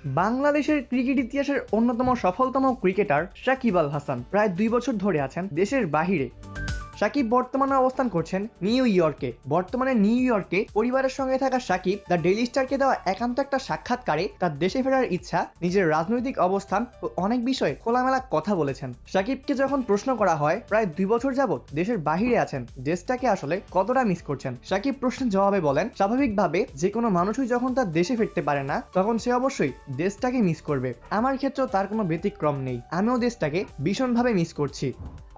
বাংলাদেশের ক্রিকেট ইতিহাসের অন্যতম সফলতম ক্রিকেটার সাকিব আল হাসান প্রায় 2 বছর ধরে আছেন দেশের বাহিরে। সাকিব বর্তমানে অবস্থান করছেন নিউ ইয়র্কে। বর্তমানে নিউ ইয়র্কে পরিবারের সঙ্গে থাকা সাকিব দ্য ডেইলি স্টারকে দেওয়া একান্ত একটা সাক্ষাৎকারে তার দেশে ফেরার ইচ্ছা, নিজের রাজনৈতিক অবস্থান ও অনেক বিষয়ে খোলামেলা কথা বলেছেন। সাকিবকে যখন প্রশ্ন করা হয় প্রায় 2 বছর যাবৎ দেশের বাহিরে আছেন, দেশটাকে আসলে কতটা মিস করছেন, সাকিব প্রশ্নের জবাবে বলেন, স্বাভাবিকভাবে যে কোনো মানুষই যখন তার দেশে ফিরতে পারে না তখন সে অবশ্যই দেশটাকে মিস করবে। আমার ক্ষেত্রেও তার কোনো ব্যতিক্রম নেই। আমিও দেশটাকে ভীষণভাবে মিস করছি।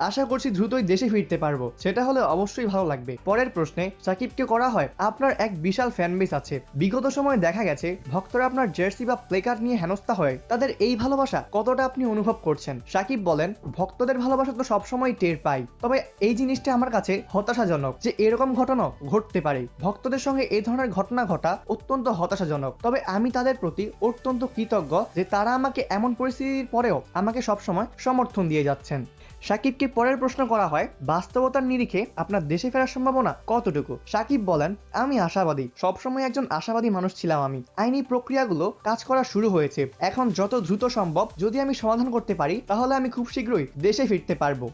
আশা করছি দ্রুতই দেশে ফিরতে পারবো, সেটা হলে অবশ্যই ভালো লাগবে। পরের প্রশ্নে সাকিবকে করা হয়, আপনার এক বিশাল ফ্যান বেস আছে। বিগত সময়ে দেখা গেছে ভক্তরা আপনার জার্সি বা প্লেকার্ড নিয়ে হেনস্থা হয়, তাদের এই ভালোবাসা কতটা আপনি অনুভব করছেন? সাকিব বলেন, ভক্তদের ভালোবাসা তো সবসময় টের পাই, তবে এই জিনিসটা আমার কাছে হতাশাজনক যে এরকম ঘটনা ঘটতে পারে। ভক্তদের সঙ্গে এই ধরনের ঘটনা ঘটা অত্যন্ত হতাশাজনক, তবে আমি তাদের প্রতি অত্যন্ত কৃতজ্ঞ যে তারা আমাকে এমন পরিস্থিতির পরেও আমাকে সবসময় সমর্থন দিয়ে যাচ্ছেন। সাকিবকে পরের প্রশ্ন করা হয়, বাস্তবতার নিরিখে আপনার দেশে ফেরার সম্ভাবনা কতটুকু? সাকিব বলেন, আমি আশাবাদী, সবসময় একজন আশাবাদী মানুষ ছিলাম আমি। আইনি প্রক্রিয়াগুলো কাজ করা শুরু হয়েছে, এখন যত দ্রুত সম্ভব যদি আমি সমাধান করতে পারি তাহলে আমি খুব শীঘ্রই দেশে ফিরতে পারবো।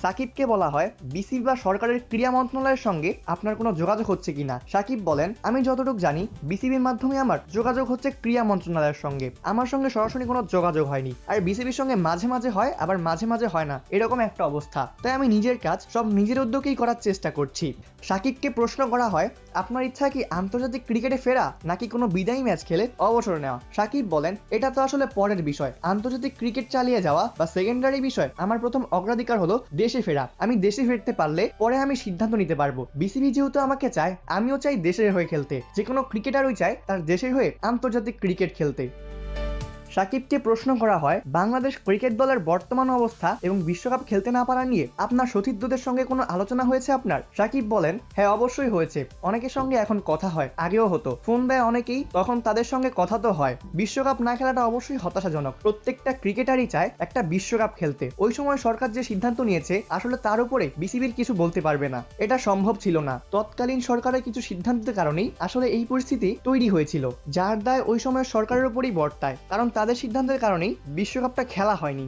সাকিবকে বলা হয়, বিসিবি বা সরকারের ক্রীড়া মন্ত্রণালয়ের সঙ্গে আপনার কোনো যোগাযোগ হচ্ছে কিনা? সাকিব বলেন, আমি যতটুকু জানি বিসিবির মাধ্যমে আমার যোগাযোগ হচ্ছে ক্রীড়া মন্ত্রণালয়ের সঙ্গে। আমার সঙ্গে সরাসরি কোনো যোগাযোগ হয়নি, আর বিসিবির সঙ্গে মাঝে মাঝে হয়, আবার মাঝে মাঝে হয় না, এরকম একটা অবস্থা। তাই আমি নিজের কাজ সব নিজের উদ্যোগেই করার চেষ্টা করছি। সাকিবকে প্রশ্ন করা হয়, আপনার ইচ্ছা কি আন্তর্জাতিক ক্রিকেটে ফেরা নাকি কোনো বিদায়ী ম্যাচ খেলে অবসর নেওয়া? সাকিব বলেন, এটা তো আসলে পরের বিষয়। আন্তর্জাতিক ক্রিকেট চালিয়ে যাওয়া বা সেকেন্ডারি বিষয়, আমার প্রথম অগ্রাধিকার হলো দেশে ফেরা। আমি দেশে ফিরতে পারলে পরে আমি সিদ্ধান্ত নিতে পারবো। বিসিবি যেহেতু আমাকে চায়, আমিও চাই দেশের হয়ে খেলতে। যে কোনো ক্রিকেটারই চায় তার দেশের হয়ে আন্তর্জাতিক ক্রিকেট খেলতে। সাকিবকে প্রশ্ন করা হয়, বাংলাদেশ ক্রিকেট দলের বর্তমান অবস্থা এবং বিশ্বকাপ খেলতে না পারা নিয়ে আপনার সতীর্থদের সঙ্গে কোনো আলোচনা হয়েছে আপনার? সাকিব বলেন, হ্যাঁ অবশ্যই হয়েছে। অনেকের সঙ্গে এখন কথা হয়, আগেও হতো, ফোন দেয় অনেকেই, তখন তাদের সঙ্গে কথা তো হয়। বিশ্বকাপ না খেলাটা অবশ্যই হতাশাজনক। প্রত্যেকটা ক্রিকেটারই চায় একটা বিশ্বকাপ খেলতে। ওই সময় সরকার যে সিদ্ধান্ত নিয়েছে আসলে তার উপরে বিসিবির কিছু বলতে পারবে না, এটা সম্ভব ছিল না। তৎকালীন সরকারের কিছু সিদ্ধান্তের কারণেই আসলে এই পরিস্থিতি তৈরি হয়েছিল, যার দায় ওই সময় সরকারের উপরই বর্তায়, কারণ তাদের সিদ্ধান্তের কারণেই বিশ্বকাপটা খেলা হয়নি।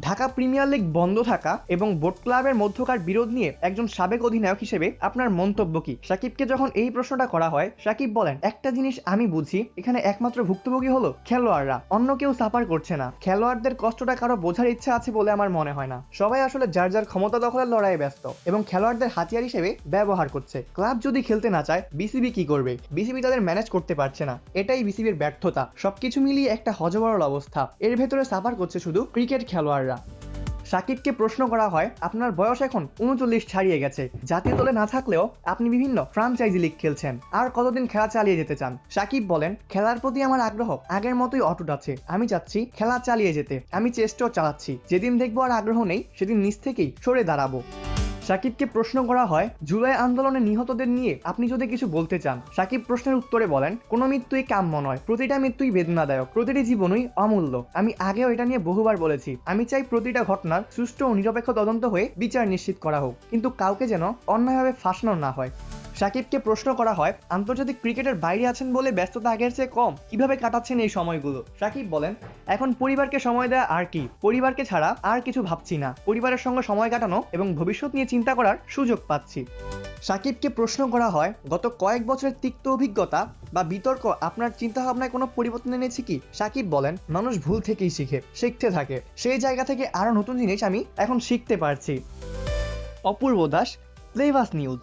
ঢাকা প্রিমিয়ার লিগ বন্ধ থাকা এবং বোট ক্লাবের মধ্যকার বিরোধ নিয়ে একজন সাবেক অধিনায়ক হিসেবে আপনার মন্তব্য কি? সাকিবকে যখন এই প্রশ্নটা করা হয়, সাকিব বলেন, একটা জিনিস আমি বুঝি, এখানে একমাত্র ভুক্তভোগী হলো খেলোয়াড়রা, অন্য কেউ সাফার করছে না। খেলোয়াড়দের কষ্টটা কারো বোঝার ইচ্ছা আছে বলে আমার মনে হয় না। সবাই আসলে যার যার ক্ষমতা দখলের লড়াইয়ে ব্যস্ত এবং খেলোয়াড়দের হাতিয়ার হিসেবে ব্যবহার করছে। ক্লাব যদি খেলতে না চায়, বিসিবি কি করবে? বিসিবি তাদের ম্যানেজ করতে পারছে না, এটাই বিসিবির ব্যর্থতা। সবকিছু মিলিয়ে একটা হযবরল অবস্থা। এর ভেতরে সাফার করছে শুধু ক্রিকেট খেলোয়াড়। সাকিবকে প্রশ্ন করা হয়, আপনার বয়স এখন 39 ছাড়িয়ে গেছে, জাতীয় দলে না থাকলেও আপনি বিভিন্ন ফ্রাঞ্চাইজি লিগ খেলছেন, আর কতদিন খেলা চালিয়ে যেতে চান? সাকিব বলেন, খেলার প্রতি আমার আগ্রহ আগের মতোই অটুট আছে। আমি চাচ্ছি খেলা চালিয়ে যেতে, আমি চেষ্টাও চালাচ্ছি। যেদিন দেখবো আর আগ্রহ নেই, সেদিন নিজ থেকেই সরে দাঁড়াবো। সাকিবকে প্রশ্ন করা হয়, জুলাই আন্দোলনে নিহতদের নিয়ে আপনি যদি কিছু বলতে চান? সাকিব প্রশ্নের উত্তরে বলেন, কোনো মৃত্যুই কাম্য নয়, প্রতিটা মৃত্যুই বেদনাদায়ক, প্রতিটি জীবনই অমূল্য। আমি আগেও এটা নিয়ে বহুবার বলেছি, আমি চাই প্রতিটা ঘটনার সুষ্ঠু ও নিরপেক্ষ তদন্ত হয়ে বিচার নিশ্চিত করা হোক, কিন্তু কাউকে যেন অন্যায়ভাবে ফাঁসানো না হয়। সাকিবকে প্রশ্ন করা হয়, আন্তর্জাতিক ক্রিকেটের বাইরে আছেন বলে ব্যস্ততা আগের চেয়ে কম, কিভাবে কাটাচ্ছেন এই সময়গুলো? সাকিব বলেন, এখন পরিবারকে সময় দেওয়া আর কি, পরিবারকে ছাড়া আর কিছু ভাবছি না। পরিবারের সঙ্গে সময় কাটানো এবং ভবিষ্যৎ নিয়ে চিন্তা করার সুযোগ পাচ্ছি। সাকিবকে প্রশ্ন করা হয়, গত কয়েক বছরের তিক্ত অভিজ্ঞতা বা বিতর্ক আপনার চিন্তাভাবনায় কোনো পরিবর্তন এনেছে কি? সাকিব বলেন, মানুষ ভুল থেকেই শিখতে থাকে, সেই জায়গা থেকে আরো নতুন জিনিস আমি এখন শিখতে পারছি। অপূর্ব দাস, প্লেভাস নিউজ।